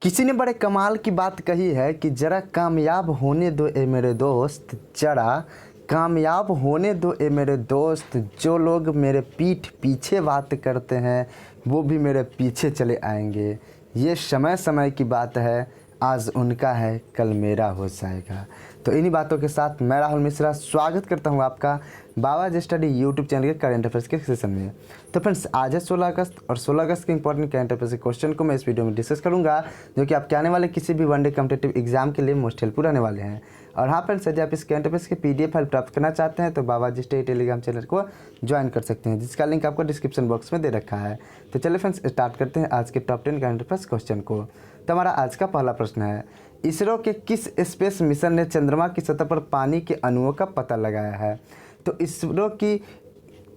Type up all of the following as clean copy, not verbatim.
किसी ने बड़े कमाल की बात कही है कि ज़रा कामयाब होने दो ए मेरे दोस्त, ज़रा कामयाब होने दो ए मेरे दोस्त। जो लोग मेरे पीठ पीछे बात करते हैं वो भी मेरे पीछे चले आएंगे। ये समय समय की बात है, आज उनका है कल मेरा हो जाएगा। तो इन्हीं बातों के साथ मैं राहुल मिश्रा स्वागत करता हूं आपका बाबा स्टडी यूट्यूब चैनल के करंट अफेयर्स के सेशन में। तो फ्रेंड्स, आज है 16 अगस्त और 16 अगस्त के इंपॉर्टेंट करंट अफेयर्स के क्वेश्चन को मैं इस वीडियो में डिस्कस करूंगा, जो कि आपके आने वाले किसी भी वनडे कॉम्पिटिटिव एग्जाम के लिए मोस्ट हेल्पफुल रहने वाले हैं। और हाँ फ्रेंड्स, यदि आप इस करंट अफेयर्स के PDF फाइल प्राप्त करना चाहते हैं तो बाबा स्टडी टेलीग्राम चैनल को ज्वाइन कर सकते हैं, जिसका लिंक आपको डिस्क्रिप्शन बॉक्स में दे रखा है। तो चलिए फ्रेंड्स, स्टार्ट करते हैं आज के टॉप 10 करंट अफेयर्स क्वेश्चन को। तो हमारा आज का पहला प्रश्न है, इसरो के किस स्पेस मिशन ने चंद्रमा की सतह पर पानी के अणुओं का पता लगाया है? तो इसरो की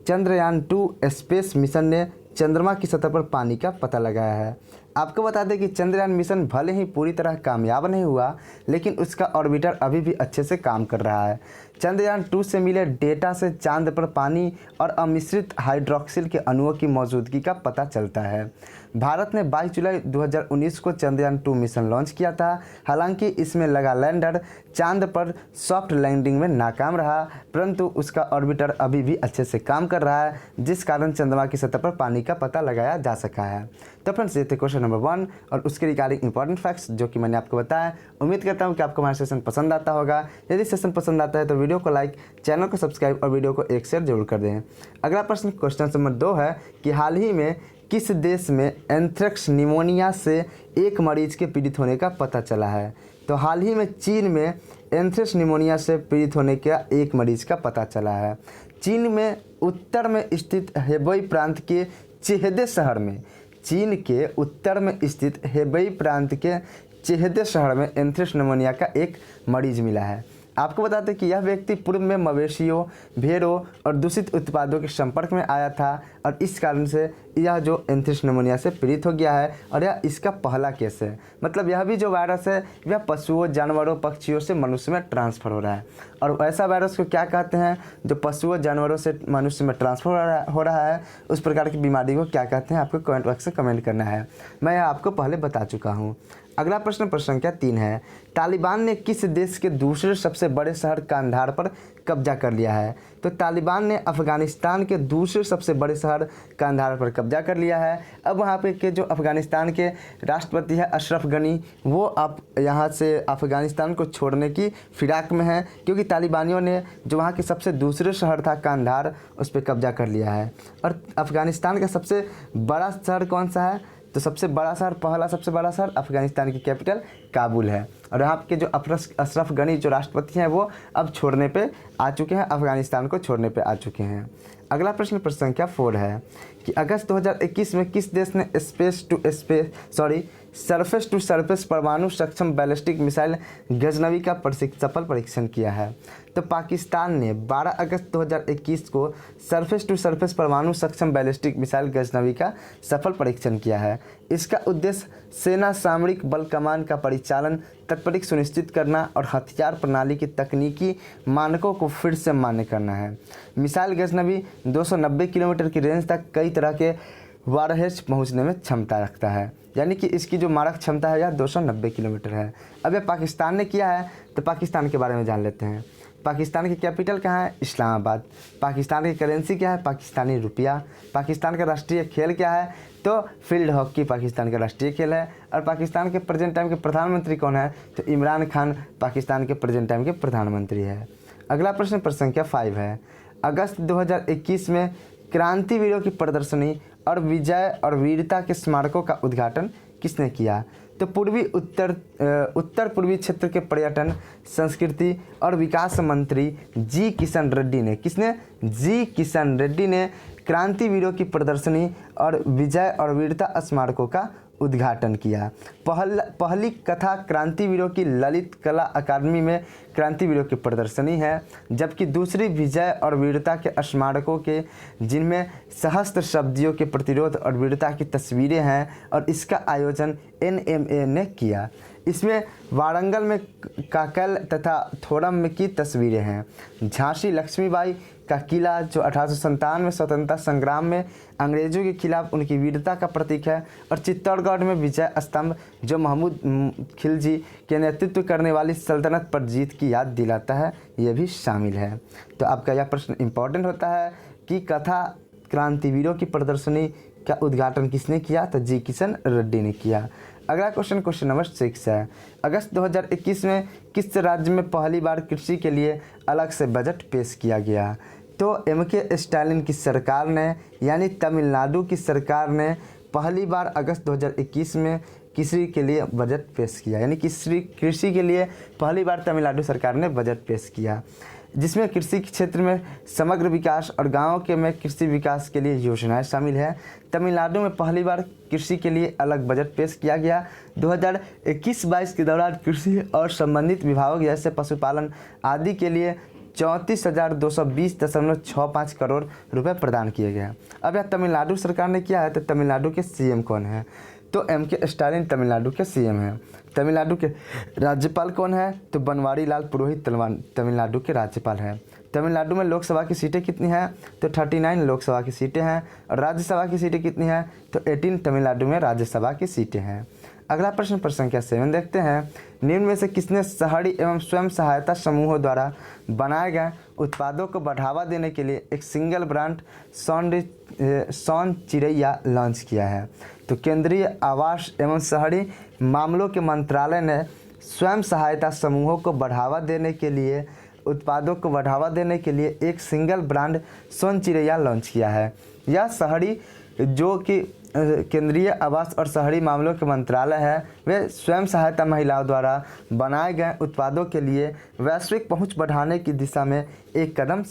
चंद्रयान 2 स्पेस मिशन ने चंद्रमा की सतह पर पानी का पता लगाया है। आपको बता दें कि चंद्रयान मिशन भले ही पूरी तरह कामयाब नहीं हुआ, लेकिन उसका ऑर्बिटर अभी भी अच्छे से काम कर रहा है। चंद्रयान 2 से मिले डेटा से चांद पर पानी और अमिश्रित हाइड्रोक्सिल के अणुओं की मौजूदगी का पता चलता है। भारत ने 22 जुलाई 2019 को चंद्रयान 2 मिशन लॉन्च किया था। हालांकि इसमें लगा लैंडर चांद पर सॉफ्ट लैंडिंग में नाकाम रहा, परंतु उसका ऑर्बिटर अभी भी अच्छे से काम कर रहा है, जिस कारण चंद्रमा की सतह पर पानी का पता लगाया जा सका है। तो फ्रेंड्स, ये थे क्वेश्चन नंबर 1 और उसके रिगार्डिंग इंपॉर्टेंट फैक्ट्स जो कि मैंने आपको बताया। उम्मीद करता हूँ कि आपको हमारा सेशन पसंद आता होगा। यदि सेशन पसंद आता है तो वीडियो को लाइक, चैनल को सब्सक्राइब और वीडियो को एक शेयर जरूर कर दें। अगला प्रश्न क्वेश्चन नंबर 2 है कि हाल ही में किस देश में एंथ्रेक्स निमोनिया से एक मरीज के पीड़ित होने का पता चला है? तो हाल ही में चीन में एंथ्रेक्स निमोनिया से पीड़ित होने का एक मरीज का पता चला है। चीन में उत्तर में स्थित हेबेई प्रांत के चेहेदे शहर में, चीन के उत्तर में स्थित हेबेई प्रांत के चेहेदे शहर में एंथ्रेक्स निमोनिया का एक मरीज मिला है। आपको बता दें कि यह व्यक्ति पूर्व में मवेशियों, भेड़ों और दूषित उत्पादों के संपर्क में आया था और इस कारण से यह जो एंथ्रेक्स निमोनिया से पीड़ित हो गया है और यह इसका पहला केस है। मतलब यह भी जो वायरस है यह पशुओं, जानवरों, पक्षियों से मनुष्य में ट्रांसफ़र हो रहा है। और ऐसा वायरस को क्या कहते हैं जो पशुओं, जानवरों से मनुष्य में ट्रांसफ़र हो रहा है, उस प्रकार की बीमारी को क्या कहते हैं? आपको कमेंट बॉक्स से कमेंट करना है। मैं यह आपको पहले बता चुका हूँ। अगला प्रश्न संख्या 3 है, तालिबान ने किस देश के दूसरे सबसे बड़े शहर कांधार पर कब्जा कर लिया है? तो तालिबान ने अफ़गानिस्तान के दूसरे सबसे बड़े शहर कांधार पर कब्जा कर लिया है। अब वहाँ पे के जो अफ़गानिस्तान के राष्ट्रपति है अशरफ गनी, वो अब यहाँ से अफ़गानिस्तान को छोड़ने की फिराक में है, क्योंकि तालिबानियों ने जो वहाँ के सबसे दूसरे शहर था कांधार, उस पर कब्जा कर लिया है। और अफ़गानिस्तान का सबसे बड़ा शहर कौन सा है? तो सबसे बड़ा शहर, पहला सबसे बड़ा शहर अफ़गानिस्तान की कैपिटल काबुल है। और यहाँ के जो अशरफ गनी जो राष्ट्रपति हैं वो अब छोड़ने पे आ चुके हैं, अफ़गानिस्तान को छोड़ने पे आ चुके हैं। अगला प्रश्न संख्या 4 है कि अगस्त 2021 में किस देश ने सरफेस टू सरफेस परमाणु सक्षम बैलिस्टिक मिसाइल गजनवी का सफल परीक्षण किया है? तो पाकिस्तान ने 12 अगस्त 2021 को सरफेस टू सरफेस परमाणु सक्षम बैलिस्टिक मिसाइल गजनवी का सफल परीक्षण किया है। इसका उद्देश्य सेना सामरिक बल कमान का परिचालन, तत्परता सुनिश्चित करना और हथियार प्रणाली की तकनीकी मानकों को फिर से मान्य करना है। मिसाइल गजनवी 290 किलोमीटर की रेंज तक कई तरह के वारहेड्स पहुंचने में क्षमता रखता है, यानी कि इसकी जो मारक क्षमता है यह 290 किलोमीटर है। अब यह पाकिस्तान ने किया है, तो पाकिस्तान के बारे में जान लेते हैं। पाकिस्तान की कैपिटल कहाँ है? इस्लामाबाद। पाकिस्तान की करेंसी क्या है? पाकिस्तानी रुपया। पाकिस्तान का राष्ट्रीय खेल क्या है? तो फील्ड हॉकी पाकिस्तान का राष्ट्रीय खेल है। और पाकिस्तान के प्रेजेंट टाइम के प्रधानमंत्री कौन है? तो इमरान खान पाकिस्तान के प्रेजेंट टाइम के प्रधानमंत्री है। अगला प्रश्न संख्या 5 है, अगस्त 2021 में क्रांतिवीरों की प्रदर्शनी और विजय और वीरता के स्मारकों का उद्घाटन किसने किया? तो उत्तर पूर्वी क्षेत्र के पर्यटन, संस्कृति और विकास मंत्री जी किशन रेड्डी ने, किसने? जी किशन रेड्डी ने क्रांतिवीरों की प्रदर्शनी और विजय और वीरता स्मारकों का उद्घाटन किया। पहली कथा क्रांतिवीरों की ललित कला अकादमी में क्रांतिवीरों की प्रदर्शनी है, जबकि दूसरी विजय और वीरता के स्मारकों के, जिनमें सहस्त्र शब्दियों के प्रतिरोध और वीरता की तस्वीरें हैं, और इसका आयोजन NMA ने किया। इसमें वारंगल में काकल तथा थोरम की तस्वीरें हैं। झांसी लक्ष्मीबाई, का किला जो 1857 में स्वतंत्रता संग्राम में अंग्रेजों के खिलाफ उनकी वीरता का प्रतीक है, और चित्तौड़गढ़ में विजय स्तंभ जो महमूद खिलजी के नेतृत्व करने वाली सल्तनत पर जीत की याद दिलाता है, ये भी शामिल है। तो आपका यह प्रश्न इम्पोर्टेंट होता है कि कथा क्रांतिवीरों की प्रदर्शनी का उद्घाटन किसने किया? तो जी किशन रेड्डी ने किया। अगला क्वेश्चन नंबर 6 है, अगस्त 2021 में किस राज्य में पहली बार कृषि के लिए अलग से बजट पेश किया गया? तो MK स्टालिन की सरकार ने यानी तमिलनाडु की सरकार ने पहली बार अगस्त 2021 में कृषि के लिए बजट पेश किया, यानी कृषि के लिए पहली बार तमिलनाडु सरकार ने बजट पेश किया, जिसमें कृषि के क्षेत्र में समग्र विकास और गाँव के में कृषि विकास के लिए योजनाएं शामिल है। तमिलनाडु में पहली बार कृषि के लिए अलग बजट पेश किया गया। 2021-22 के दौरान कृषि और संबंधित विभागों जैसे पशुपालन आदि के लिए 34,220.65 करोड़ रुपए प्रदान किए गए। अब यह तमिलनाडु सरकार ने किया है, तो तमिलनाडु के CM कौन है? तो MK स्टालिन तमिलनाडु के CM हैं। तमिलनाडु के राज्यपाल कौन है? तो बनवारी लाल पुरोहित तमिलनाडु के राज्यपाल हैं। तमिलनाडु में लोकसभा की सीटें कितनी हैं? तो 39 लोकसभा की सीटें हैं। और राज्यसभा की सीटें कितनी हैं? तो 18 तमिलनाडु में राज्यसभा की सीटें हैं। अगला प्रश्न संख्या 7 देखते हैं, निम्न में से किसने शहरी एवं स्वयं सहायता समूहों द्वारा बनाए गए उत्पादों को बढ़ावा देने के लिए एक सिंगल ब्रांड सोन चिरैया लॉन्च किया है? तो केंद्रीय आवास एवं शहरी मामलों के मंत्रालय ने स्वयं सहायता समूहों को बढ़ावा देने के लिए उत्पादों को बढ़ावा देने के लिए एक सिंगल ब्रांड सोन चिरैया लॉन्च किया है। यह शहरी जो कि केंद्रीय आवास और शहरी मामलों के मंत्रालय है, वे स्वयं सहायता महिलाओं द्वारा बनाए गए उत्पादों के लिए वैश्विक पहुंच बढ़ाने की दिशा में एक कदम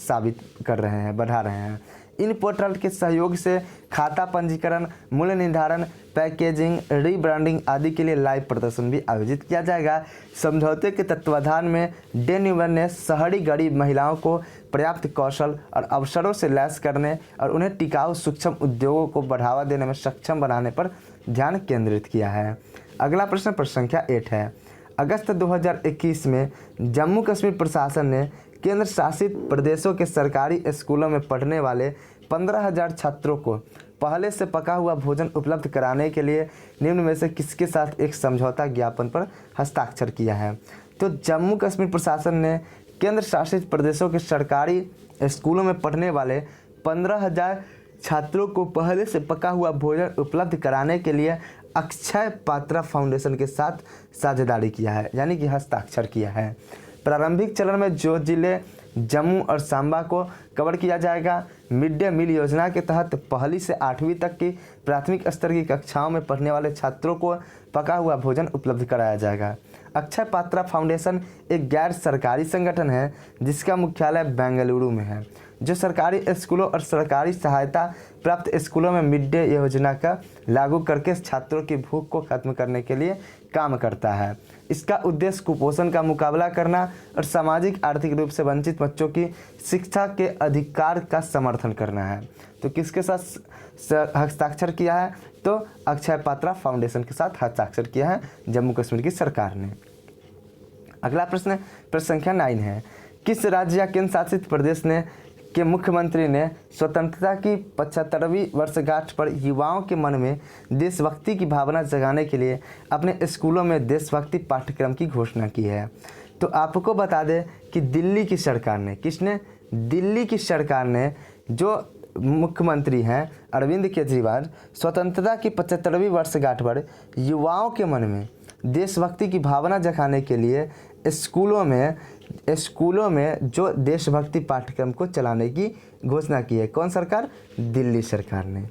बढ़ा रहे हैं। इन पोर्टल के सहयोग से खाता पंजीकरण, मूल्य निर्धारण, पैकेजिंग, रीब्रांडिंग आदि के लिए लाइव प्रदर्शन भी आयोजित किया जाएगा। समझौते के तत्वाधान में डेन्यूबर ने शहरी गरीब महिलाओं को पर्याप्त कौशल और अवसरों से लैस करने और उन्हें टिकाऊ सूक्ष्म उद्योगों को बढ़ावा देने में सक्षम बनाने पर ध्यान केंद्रित किया है। अगला प्रश्न संख्या 8 है, अगस्त 2021 में जम्मू कश्मीर प्रशासन ने केंद्र शासित प्रदेशों के सरकारी स्कूलों में पढ़ने वाले 15,000 छात्रों को पहले से पका हुआ भोजन उपलब्ध कराने के लिए निम्न में से किसके साथ एक समझौता ज्ञापन पर हस्ताक्षर किया है? तो जम्मू कश्मीर प्रशासन ने केंद्र शासित प्रदेशों के सरकारी स्कूलों में पढ़ने वाले 15,000 छात्रों को पहले से पका हुआ भोजन उपलब्ध कराने के लिए अक्षय पात्रा फाउंडेशन के साथ साझेदारी किया है, यानी कि हस्ताक्षर किया है। प्रारंभिक चरण में जो जिले जम्मू और सांबा को कवर किया जाएगा, मिड डे मील योजना के तहत पहली से 8वीं तक की प्राथमिक स्तर की कक्षाओं में पढ़ने वाले छात्रों को पका हुआ भोजन उपलब्ध कराया जाएगा। अक्षय पात्रा फाउंडेशन एक गैर सरकारी संगठन है जिसका मुख्यालय बेंगलुरु में है, जो सरकारी स्कूलों और सरकारी सहायता प्राप्त स्कूलों में मिड डे योजना का लागू करके छात्रों की भूख को खत्म करने के लिए काम करता है। इसका उद्देश्य कुपोषण का मुकाबला करना और सामाजिक आर्थिक रूप से वंचित बच्चों की शिक्षा के अधिकार का समर्थन करना है। तो किसके साथ हस्ताक्षर किया है? तो अक्षय पात्रा फाउंडेशन के साथ हस्ताक्षर किया है जम्मू कश्मीर की सरकार ने। अगला प्रश्न संख्या 9 है, किस राज्य या केंद्र शासित प्रदेश के मुख्यमंत्री ने स्वतंत्रता की 75वीं वर्षगांठ पर युवाओं के मन में देशभक्ति की भावना जगाने के लिए अपने स्कूलों में देशभक्ति पाठ्यक्रम की घोषणा की है? तो आपको बता दें कि दिल्ली की सरकार ने जो मुख्यमंत्री हैं अरविंद केजरीवाल, स्वतंत्रता की 75वीं वर्षगांठ पर युवाओं के मन में देशभक्ति की भावना जगाने के लिए स्कूलों में जो देशभक्ति पाठ्यक्रम को चलाने की घोषणा की है। कौन सरकार? दिल्ली सरकार ने।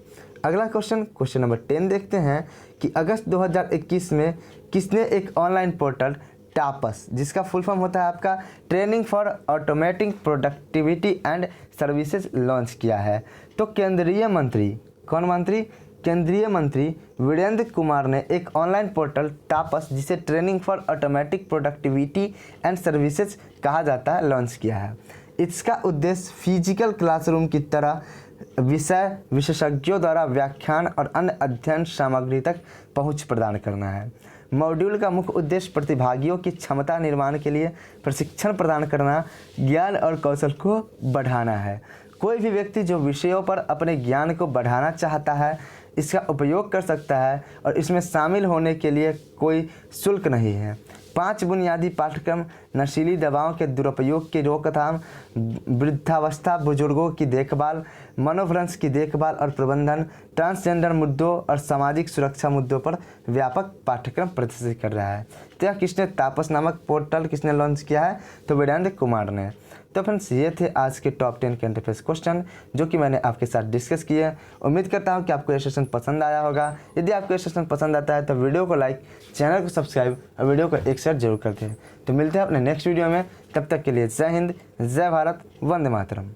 अगला क्वेश्चन नंबर 10 देखते हैं कि अगस्त 2021 में किसने एक ऑनलाइन पोर्टल टापस, जिसका फुल फॉर्म होता है आपका training for automating productivity and services, launch किया है? तो केंद्रीय मंत्री वीरेंद्र कुमार ने एक ऑनलाइन पोर्टल टापस, जिसे training for automatic productivity and services कहा जाता है, लॉन्च किया है। इसका उद्देश्य फिजिकल क्लासरूम की तरह विषय विशेषज्ञों द्वारा व्याख्यान और अन्य अध्ययन सामग्री तक पहुंच प्रदान करना है। मॉड्यूल का मुख्य उद्देश्य प्रतिभागियों की क्षमता निर्माण के लिए प्रशिक्षण प्रदान करना, ज्ञान और कौशल को बढ़ाना है। कोई भी व्यक्ति जो विषयों पर अपने ज्ञान को बढ़ाना चाहता है इसका उपयोग कर सकता है और इसमें शामिल होने के लिए कोई शुल्क नहीं है। 5 बुनियादी पाठ्यक्रम नशीली दवाओं के दुरुपयोग की रोकथाम, वृद्धावस्था, बुजुर्गों की देखभाल, मनोभ्रंश की देखभाल और प्रबंधन, ट्रांसजेंडर मुद्दों और सामाजिक सुरक्षा मुद्दों पर व्यापक पाठ्यक्रम प्रदर्शित कर रहा है। तो यह किसने तापस नामक पोर्टल किसने लॉन्च किया है? तो वीरेंद्र कुमार ने। तो फ्रेंड्स ये थे आज के टॉप 10 करंट अफेयर्स क्वेश्चन जो कि मैंने आपके साथ डिस्कस किए। उम्मीद करता हूँ कि आपको ये सेशन पसंद आया होगा। यदि आपको ये सेशन पसंद आता है तो वीडियो को लाइक, चैनल को सब्सक्राइब और वीडियो को एक शेयर जरूर करते हैं। तो मिलते हैं अपने नेक्स्ट वीडियो में, तब तक के लिए जय हिंद, जय भारत, वंदे मातरम।